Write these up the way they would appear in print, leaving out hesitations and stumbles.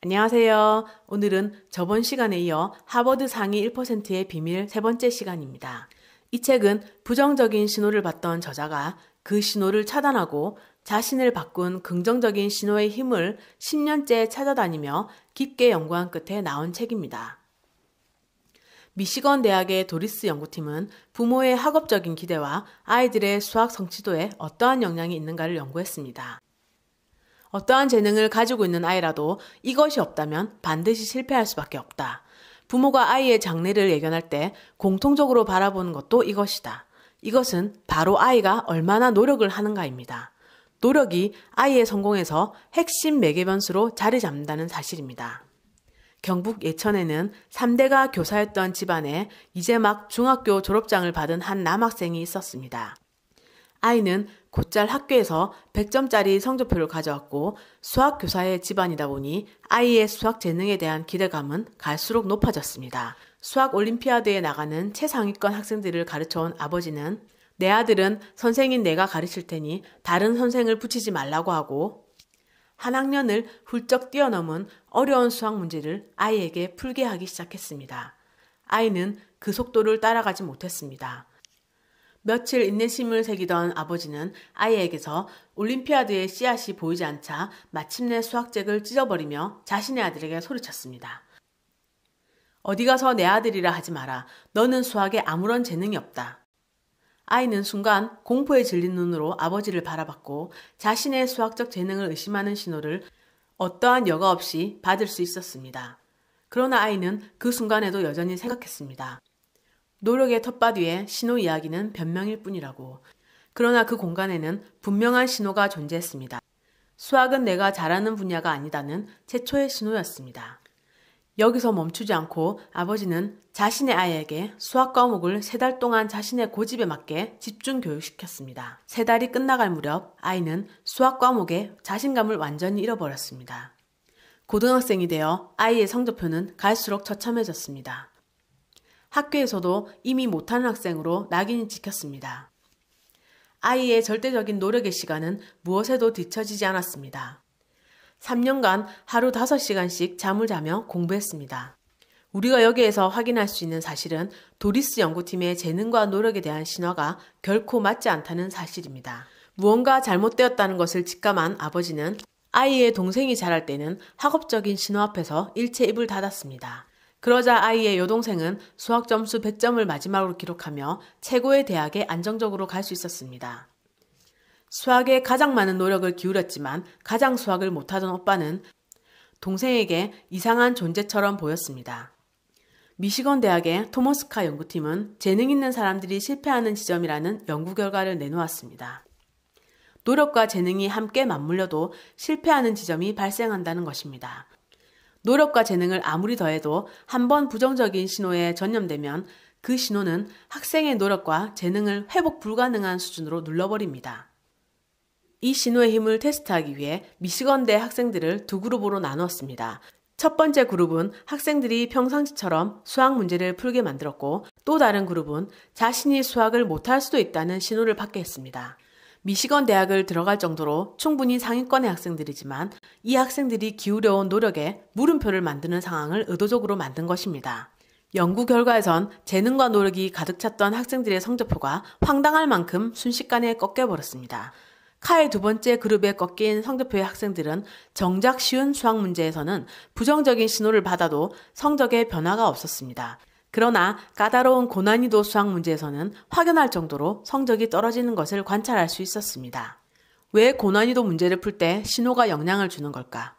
안녕하세요. 오늘은 저번 시간에 이어 하버드 상위 1%의 비밀 세 번째 시간입니다. 이 책은 부정적인 신호를 받던 저자가 그 신호를 차단하고 자신을 바꾼 긍정적인 신호의 힘을 10년째 찾아다니며 깊게 연구한 끝에 나온 책입니다. 미시건 대학의 도리스 연구팀은 부모의 학업적인 기대와 아이들의 수학 성취도에 어떠한 영향이 있는가를 연구했습니다. 어떠한 재능을 가지고 있는 아이라도 이것이 없다면 반드시 실패할 수밖에 없다. 부모가 아이의 장래를 예견할 때 공통적으로 바라보는 것도 이것이다. 이것은 바로 아이가 얼마나 노력을 하는가입니다. 노력이 아이의 성공에서 핵심 매개 변수로 자리 잡는다는 사실입니다. 경북 예천에는 3대가 교사였던 집안에 이제 막 중학교 졸업장을 받은 한 남학생이 있었습니다. 아이는 곧잘 학교에서 100점짜리 성적표를 가져왔고 수학교사의 집안이다 보니 아이의 수학 재능에 대한 기대감은 갈수록 높아졌습니다. 수학 올림피아드에 나가는 최상위권 학생들을 가르쳐온 아버지는 내 아들은 선생인 내가 가르칠 테니 다른 선생을 붙이지 말라고 하고 한 학년을 훌쩍 뛰어넘은 어려운 수학 문제를 아이에게 풀게 하기 시작했습니다. 아이는 그 속도를 따라가지 못했습니다. 며칠 인내심을 새기던 아버지는 아이에게서 올림피아드의 씨앗이 보이지 않자 마침내 수학책을 찢어버리며 자신의 아들에게 소리쳤습니다. 어디 가서 내 아들이라 하지 마라. 너는 수학에 아무런 재능이 없다. 아이는 순간 공포에 질린 눈으로 아버지를 바라봤고 자신의 수학적 재능을 의심하는 신호를 어떠한 여과 없이 받을 수 있었습니다. 그러나 아이는 그 순간에도 여전히 생각했습니다. 노력의 텃밭 위에 신호 이야기는 변명일 뿐이라고. 그러나 그 공간에는 분명한 신호가 존재했습니다. 수학은 내가 잘하는 분야가 아니다는 최초의 신호였습니다. 여기서 멈추지 않고 아버지는 자신의 아이에게 수학 과목을 3달 동안 자신의 고집에 맞게 집중 교육시켰습니다. 3달이 끝나갈 무렵 아이는 수학 과목에 자신감을 완전히 잃어버렸습니다. 고등학생이 되어 아이의 성적표는 갈수록 처참해졌습니다. 학교에서도 이미 못하는 학생으로 낙인이 찍혔습니다. 아이의 절대적인 노력의 시간은 무엇에도 뒤처지지 않았습니다. 3년간 하루 5시간씩 잠을 자며 공부했습니다. 우리가 여기에서 확인할 수 있는 사실은 도리스 연구팀의 재능과 노력에 대한 신화가 결코 맞지 않다는 사실입니다. 무언가 잘못되었다는 것을 직감한 아버지는 아이의 동생이 자랄 때는 학업적인 신호 앞에서 일체 입을 닫았습니다. 그러자 아이의 여동생은 수학 점수 100점을 마지막으로 기록하며 최고의 대학에 안정적으로 갈 수 있었습니다. 수학에 가장 많은 노력을 기울였지만 가장 수학을 못하던 오빠는 동생에게 이상한 존재처럼 보였습니다. 미시건 대학의 토머스 카 연구팀은 재능 있는 사람들이 실패하는 지점이라는 연구 결과를 내놓았습니다. 노력과 재능이 함께 맞물려도 실패하는 지점이 발생한다는 것입니다. 노력과 재능을 아무리 더해도 한 번 부정적인 신호에 전염되면 그 신호는 학생의 노력과 재능을 회복 불가능한 수준으로 눌러버립니다. 이 신호의 힘을 테스트하기 위해 미시건대 학생들을 두 그룹으로 나누었습니다. 첫 번째 그룹은 학생들이 평상시처럼 수학 문제를 풀게 만들었고 또 다른 그룹은 자신이 수학을 못할 수도 있다는 신호를 받게 했습니다. 미시건 대학을 들어갈 정도로 충분히 상위권의 학생들이지만 이 학생들이 기울여온 노력에 물음표를 만드는 상황을 의도적으로 만든 것입니다. 연구 결과에선 재능과 노력이 가득 찼던 학생들의 성적표가 황당할 만큼 순식간에 꺾여버렸습니다. 카의 두 번째 그룹에 꺾인 성적표의 학생들은 정작 쉬운 수학 문제에서는 부정적인 신호를 받아도 성적에 변화가 없었습니다. 그러나 까다로운 고난이도 수학 문제에서는 확연할 정도로 성적이 떨어지는 것을 관찰할 수 있었습니다. 왜 고난이도 문제를 풀 때 신호가 영향을 주는 걸까?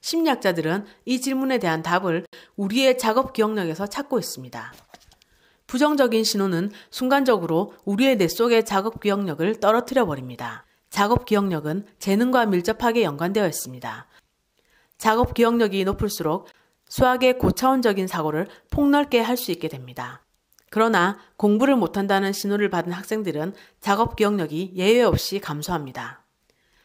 심리학자들은 이 질문에 대한 답을 우리의 작업 기억력에서 찾고 있습니다. 부정적인 신호는 순간적으로 우리의 뇌 속의 작업 기억력을 떨어뜨려 버립니다. 작업 기억력은 재능과 밀접하게 연관되어 있습니다. 작업 기억력이 높을수록 수학의 고차원적인 사고를 폭넓게 할 수 있게 됩니다. 그러나 공부를 못한다는 신호를 받은 학생들은 작업 기억력이 예외 없이 감소합니다.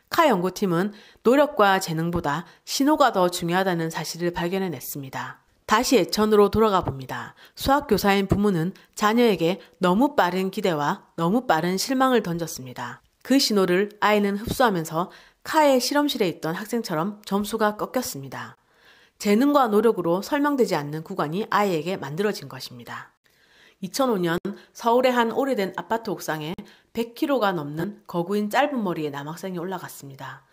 카 연구팀은 노력과 재능보다 신호가 더 중요하다는 사실을 발견해냈습니다. 다시 예천으로 돌아가 봅니다. 수학교사인 부모는 자녀에게 너무 빠른 기대와 너무 빠른 실망을 던졌습니다. 그 신호를 아이는 흡수하면서 카의 실험실에 있던 학생처럼 점수가 꺾였습니다. 재능과 노력으로 설명되지 않는 구간이 아이에게 만들어진 것입니다. 2005년 서울의 한 오래된 아파트 옥상에 100kg가 넘는 거구인 짧은 머리의 남학생이 올라갔습니다.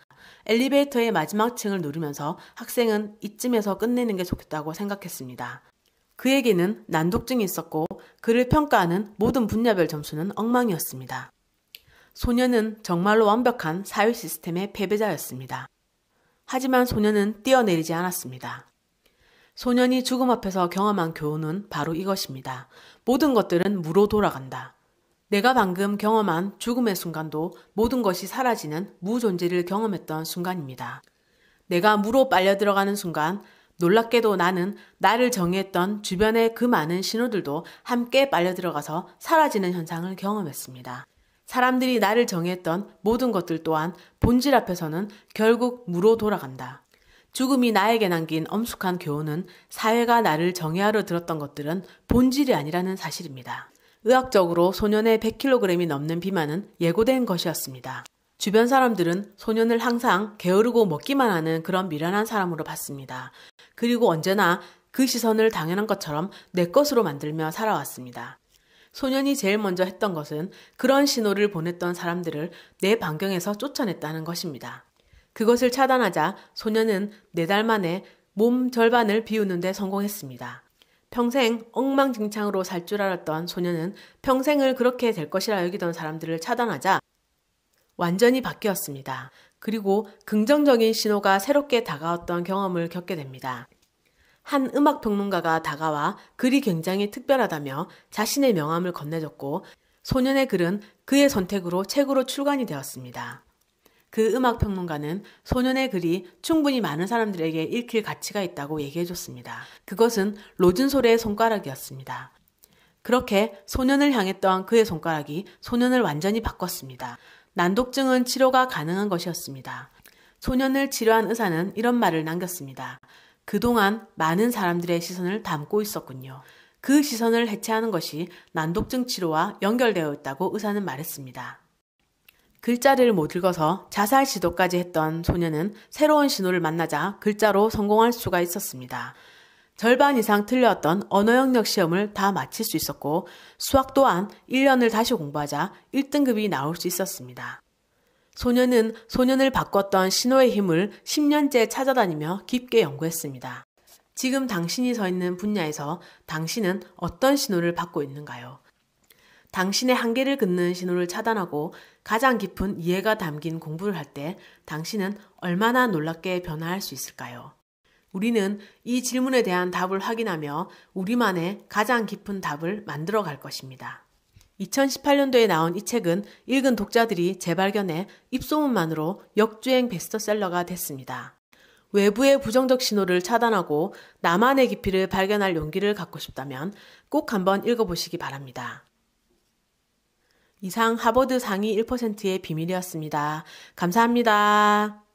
엘리베이터의 마지막 층을 누르면서 학생은 이쯤에서 끝내는 게 좋겠다고 생각했습니다. 그에게는 난독증이 있었고 그를 평가하는 모든 분야별 점수는 엉망이었습니다. 소년은 정말로 완벽한 사회 시스템의 패배자였습니다. 하지만 소년은 뛰어내리지 않았습니다. 소년이 죽음 앞에서 경험한 교훈은 바로 이것입니다. 모든 것들은 무로 돌아간다. 내가 방금 경험한 죽음의 순간도 모든 것이 사라지는 무존재를 경험했던 순간입니다. 내가 무로 빨려 들어가는 순간 놀랍게도 나는 나를 정의했던 주변의 그 많은 신호들도 함께 빨려 들어가서 사라지는 현상을 경험했습니다. 사람들이 나를 정의했던 모든 것들 또한 본질 앞에서는 결국 무로 돌아간다. 죽음이 나에게 남긴 엄숙한 교훈은 사회가 나를 정의하려 들었던 것들은 본질이 아니라는 사실입니다. 의학적으로 소년의 100kg이 넘는 비만은 예고된 것이었습니다. 주변 사람들은 소년을 항상 게으르고 먹기만 하는 그런 미련한 사람으로 봤습니다. 그리고 언제나 그 시선을 당연한 것처럼 내 것으로 만들며 살아왔습니다. 소년이 제일 먼저 했던 것은 그런 신호를 보냈던 사람들을 내 반경에서 쫓아냈다는 것입니다. 그것을 차단하자 소년은 4달 만에 몸 절반을 비우는 데 성공했습니다. 평생 엉망진창으로 살 줄 알았던 소년은 평생을 그렇게 될 것이라 여기던 사람들을 차단하자 완전히 바뀌었습니다. 그리고 긍정적인 신호가 새롭게 다가왔던 경험을 겪게 됩니다. 한 음악평론가가 다가와 글이 굉장히 특별하다며 자신의 명함을 건네줬고 소년의 글은 그의 선택으로 책으로 출간이 되었습니다. 그 음악평론가는 소년의 글이 충분히 많은 사람들에게 읽힐 가치가 있다고 얘기해줬습니다. 그것은 로즌솔의 손가락이었습니다. 그렇게 소년을 향했던 그의 손가락이 소년을 완전히 바꿨습니다. 난독증은 치료가 가능한 것이었습니다. 소년을 치료한 의사는 이런 말을 남겼습니다. 그동안 많은 사람들의 시선을 담고 있었군요. 그 시선을 해체하는 것이 난독증 치료와 연결되어 있다고 의사는 말했습니다. 글자를 못 읽어서 자살 시도까지 했던 소년은 새로운 신호를 만나자 글자로 성공할 수가 있었습니다. 절반 이상 틀렸던 언어 영역 시험을 다 마칠 수 있었고 수학 또한 1년을 다시 공부하자 1등급이 나올 수 있었습니다. 소년은 소년을 바꿨던 신호의 힘을 10년째 찾아다니며 깊게 연구했습니다. 지금 당신이 서 있는 분야에서 당신은 어떤 신호를 받고 있는가요? 당신의 한계를 긋는 신호를 차단하고 가장 깊은 이해가 담긴 공부를 할 때 당신은 얼마나 놀랍게 변화할 수 있을까요? 우리는 이 질문에 대한 답을 확인하며 우리만의 가장 깊은 답을 만들어 갈 것입니다. 2018년도에 나온 이 책은 읽은 독자들이 재발견해 입소문만으로 역주행 베스트셀러가 됐습니다. 외부의 부정적 신호를 차단하고 나만의 깊이를 발견할 용기를 갖고 싶다면 꼭 한번 읽어보시기 바랍니다. 이상 하버드 상위 1%의 비밀이었습니다. 감사합니다.